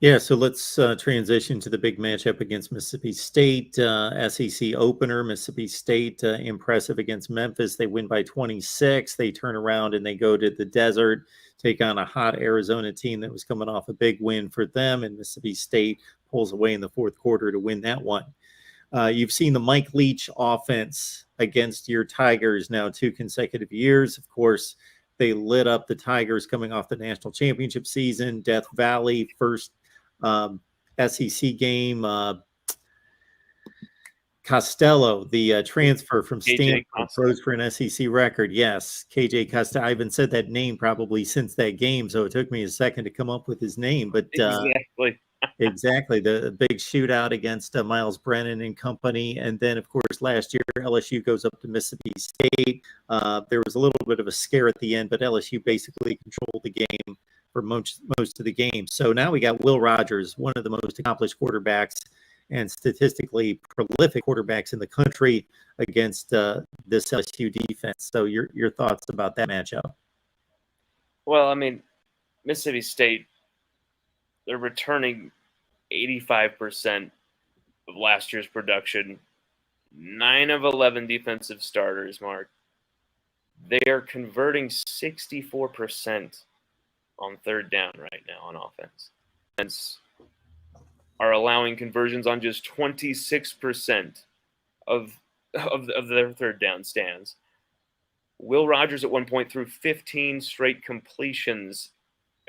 Yeah, so let's transition to the big matchup against Mississippi State. SEC opener, Mississippi State impressive against Memphis. They win by 26. They turn around and they go to the desert, take on a hot Arizona team that was coming off a big win for them, and Mississippi State pulls away in the fourth quarter to win that one. You've seen the Mike Leach offense against your Tigers now 2 consecutive years. Of course, they lit up the Tigers coming off the national championship season. Death Valley, first SEC game. Costello, the transfer from Stanford, throws for an SEC record. Yes, KJ Costello. I haven't said that name probably since that game, so it took me a second to come up with his name. But exactly. Exactly. The big shootout against Miles Brennan and company. And then, of course, last year, LSU goes up to Mississippi State. There was a little bit of a scare at the end, but LSU basically controlled the game for most of the game. So now we got Will Rogers, one of the most accomplished quarterbacks and statistically prolific quarterbacks in the country against this LSU defense. So your thoughts about that matchup? Well, I mean, Mississippi State, they're returning 85% of last year's production. 9 of 11 defensive starters, Mark. They are converting 64% on third down right now on offense. And are allowing conversions on just 26% of their third down stands. Will Rogers at one point threw 15 straight completions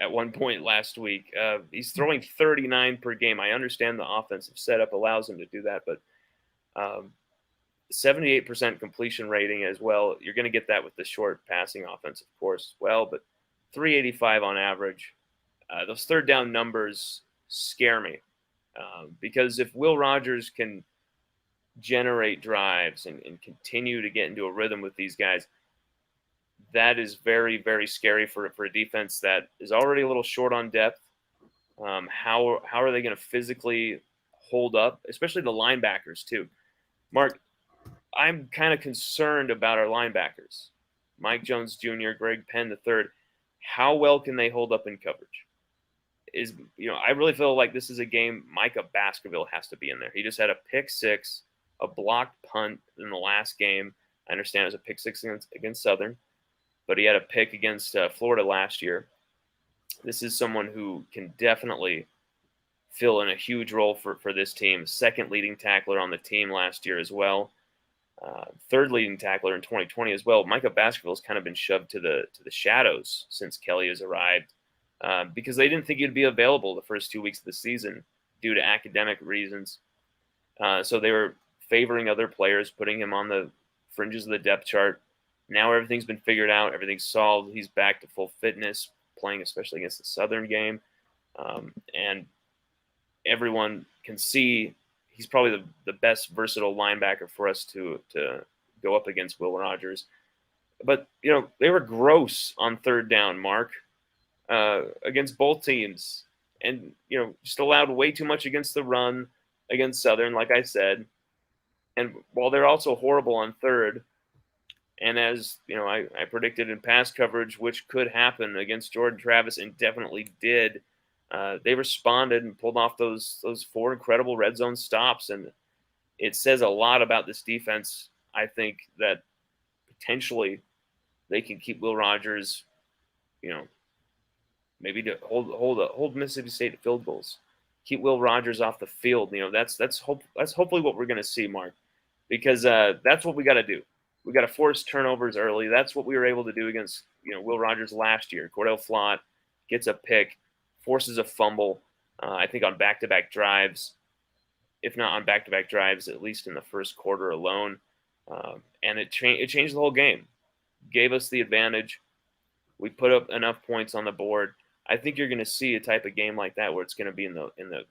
at one point last week. He's throwing 39 per game. I understand the offensive setup allows him to do that, but 78% completion rating as well. You're going to get that with the short passing offense, of course, well, but 385 on average. Those third down numbers scare me because if Will Rogers can generate drives and continue to get into a rhythm with these guys, that is very, very scary for a defense that is already a little short on depth. How are they going to physically hold up, especially the linebackers too? Mark, I'm kind of concerned about our linebackers. Mike Jones Jr., Greg Penn III. How well can they hold up in coverage? I really feel like this is a game Micah Baskerville has to be in there. He just had a pick six, a blocked punt in the last game. I understand it was a pick six against Southern, but he had a pick against Florida last year. This is someone who can definitely fill in a huge role for this team. Second leading tackler on the team last year as well. Third leading tackler in 2020 as well. Micah Baskerville's kind of been shoved to the shadows since Kelly has arrived because they didn't think he'd be available the first 2 weeks of the season due to academic reasons. So they were favoring other players, putting him on the fringes of the depth chart. Now everything's been figured out. Everything's solved. He's back to full fitness, playing especially against the Southern game. And everyone can see he's probably the best versatile linebacker for us to go up against Will Rogers. But, they were gross on third down, Mark, against both teams. And, just allowed way too much against the run against Southern, like I said. And while they're also horrible on third, and as I predicted in pass coverage, which could happen against Jordan Travis and definitely did, they responded and pulled off those 4 incredible red zone stops. And it says a lot about this defense. I think that potentially they can keep Will Rogers, maybe to hold Mississippi State to field goals, keep Will Rogers off the field. That's hopefully what we're going to see, Mark, because that's what we got to do. We got to force turnovers early. That's what we were able to do against Will Rogers last year. Cordell Flott gets a pick, forces a fumble, I think on back-to-back drives, if not on back-to-back drives, at least in the first quarter alone. And it changed the whole game, gave us the advantage. We put up enough points on the board. I think you're going to see a type of game like that where it's going to be in the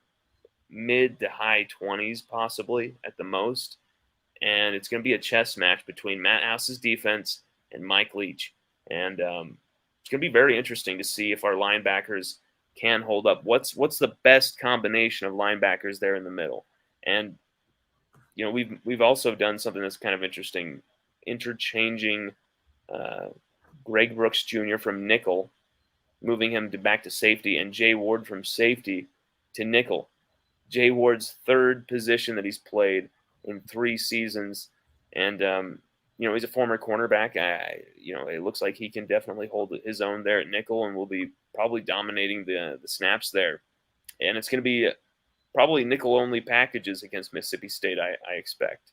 mid to high 20s possibly at the most. And it's going to be a chess match between Matt House's defense and Mike Leach. And it's going to be very interesting to see if our linebackers can hold up. What's the best combination of linebackers there in the middle? And we've also done something that's kind of interesting, interchanging Greg Brooks Jr. from nickel, moving him back to safety, and Jay Ward from safety. to nickel. Jay Ward's third position that he's played in 3 seasons. And, he's a former cornerback. It looks like he can definitely hold his own there at nickel and will be probably dominating the snaps there. And it's going to be probably nickel-only packages against Mississippi State, I expect.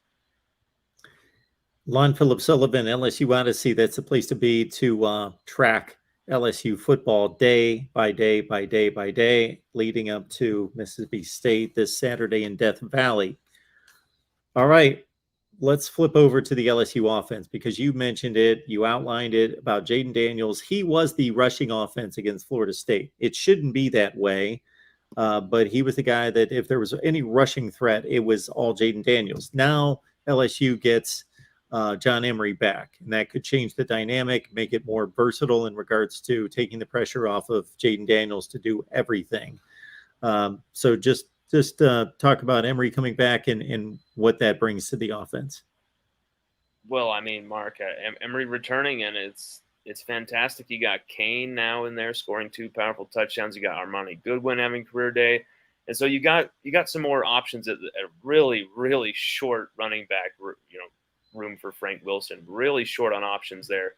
Lon Phillip Sullivan, LSU Odyssey, that's the place to be to track LSU football day by day by day by day, leading up to Mississippi State this Saturday in Death Valley. All right, let's flip over to the LSU offense because you mentioned it, you outlined it about Jaden Daniels. He was the rushing offense against Florida State. It shouldn't be that way, but he was the guy that if there was any rushing threat, it was all Jaden Daniels. Now LSU gets John Emery back, and that could change the dynamic, make it more versatile in regards to taking the pressure off of Jaden Daniels to do everything. So just talk about Emery coming back and what that brings to the offense. Well, I mean, Mark, Emery returning, and it's fantastic. You got Kane now in there scoring 2 powerful touchdowns. You got Armani Goodwin having career day. And so you got some more options at really, really short running back, room for Frank Wilson. Really short on options there.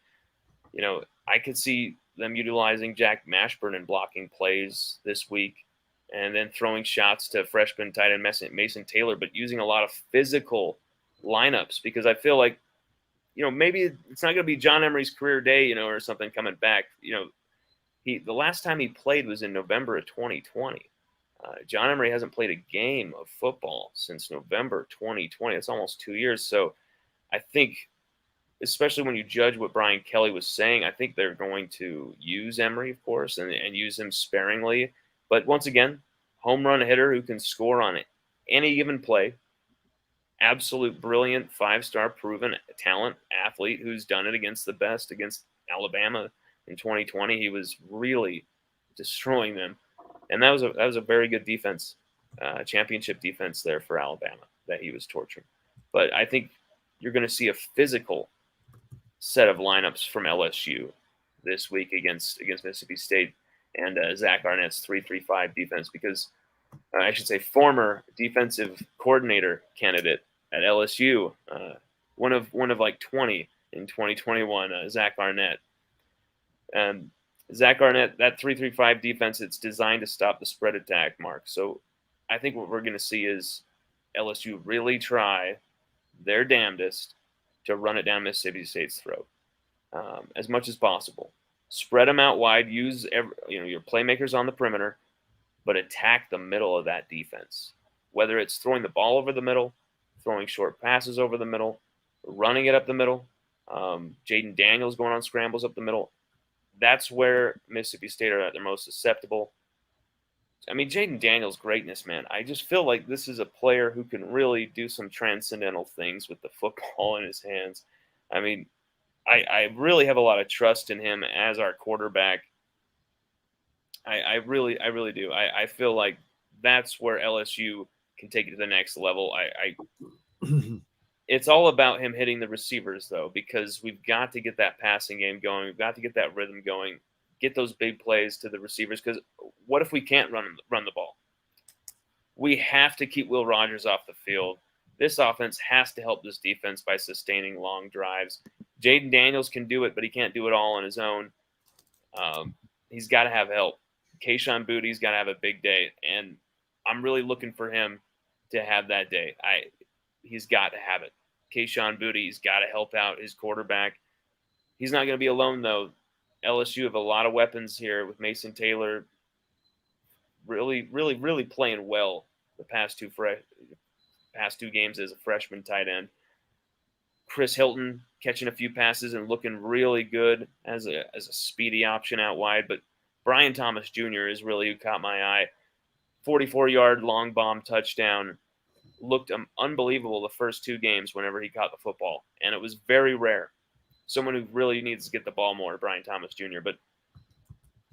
I could see them utilizing Jack Mashburn in blocking plays this week and then throwing shots to freshman tight end Mason Taylor, but using a lot of physical lineups because I feel like, maybe it's not going to be John Emery's career day, or something coming back. The last time he played was in November of 2020. John Emery hasn't played a game of football since November 2020. It's almost 2 years. So I think, especially when you judge what Brian Kelly was saying, I think they're going to use Emery, of course, and use him sparingly. But once again, home run hitter who can score on any given play. Absolute brilliant, 5-star proven talent athlete who's done it against the best, against Alabama in 2020. He was really destroying them. And that was a very good defense, championship defense there for Alabama that he was torturing. But I think you're going to see a physical set of lineups from LSU this week against Mississippi State and Zach Arnett's 3-3-5 defense because I should say former defensive coordinator candidate at LSU, one of like 20 in 2021, Zach Arnett. Zach Arnett, that 3-3-5 defense, it's designed to stop the spread attack, Mark. So I think what we're going to see is LSU really try their damnedest to run it down Mississippi State's throat as much as possible. Spread them out wide. Use your playmakers on the perimeter, but attack the middle of that defense. Whether it's throwing the ball over the middle, throwing short passes over the middle, running it up the middle, Jaden Daniels going on scrambles up the middle. That's where Mississippi State are at their most susceptible. I mean, Jaden Daniels' greatness, man. I just feel like this is a player who can really do some transcendental things with the football in his hands. I mean, I really have a lot of trust in him as our quarterback. I really do. I feel like that's where LSU can take it to the next level. It's all about him hitting the receivers, though, because we've got to get that passing game going. We've got to get that rhythm going, get those big plays to the receivers, because what if we can't run the ball? We have to keep Will Rogers off the field. This offense has to help this defense by sustaining long drives. Jaden Daniels can do it, but he can't do it all on his own. He's got to have help. Kayshon Boutte's got to have a big day, and I'm really looking for him to have that day. He's got to have it. Kayshon Boutte's got to help out his quarterback. He's not going to be alone, though. LSU have a lot of weapons here with Mason Taylor really, really, really playing well the past two games as a freshman tight end. Chris Hilton catching a few passes and looking really good as a speedy option out wide. But Brian Thomas Jr. is really who caught my eye. 44-yard long bomb touchdown. Looked unbelievable the first 2 games whenever he caught the football. And it was very rare. Someone who really needs to get the ball more, Brian Thomas Jr. But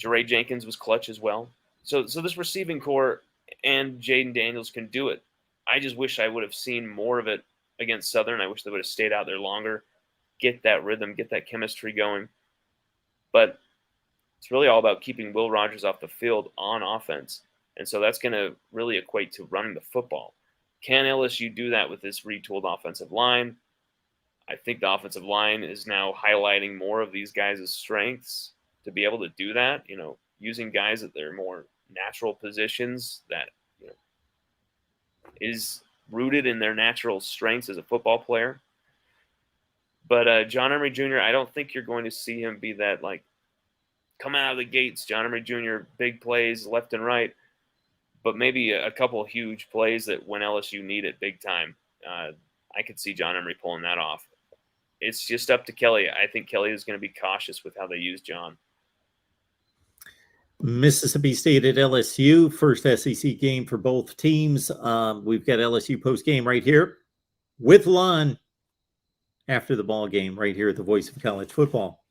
Jeray Jenkins was clutch as well. So this receiving core and Jaden Daniels can do it. I just wish I would have seen more of it against Southern. I wish they would have stayed out there longer, get that rhythm, get that chemistry going. But it's really all about keeping Will Rogers off the field on offense. And so that's going to really equate to running the football. Can LSU do that with this retooled offensive line? I think the offensive line is now highlighting more of these guys' strengths to be able to do that, using guys at their more natural positions that, is rooted in their natural strengths as a football player. But John Emery Jr., I don't think you're going to see him be that, like, coming out of the gates, John Emery Jr., big plays left and right, but maybe a couple of huge plays that when LSU need it big time. I could see John Emery pulling that off. It's just up to Kelly. I think Kelly is going to be cautious with how they use John. Mississippi State at LSU, first SEC game for both teams. We've got LSU post game right here with Lon after the ball game right here at the Voice of College Football.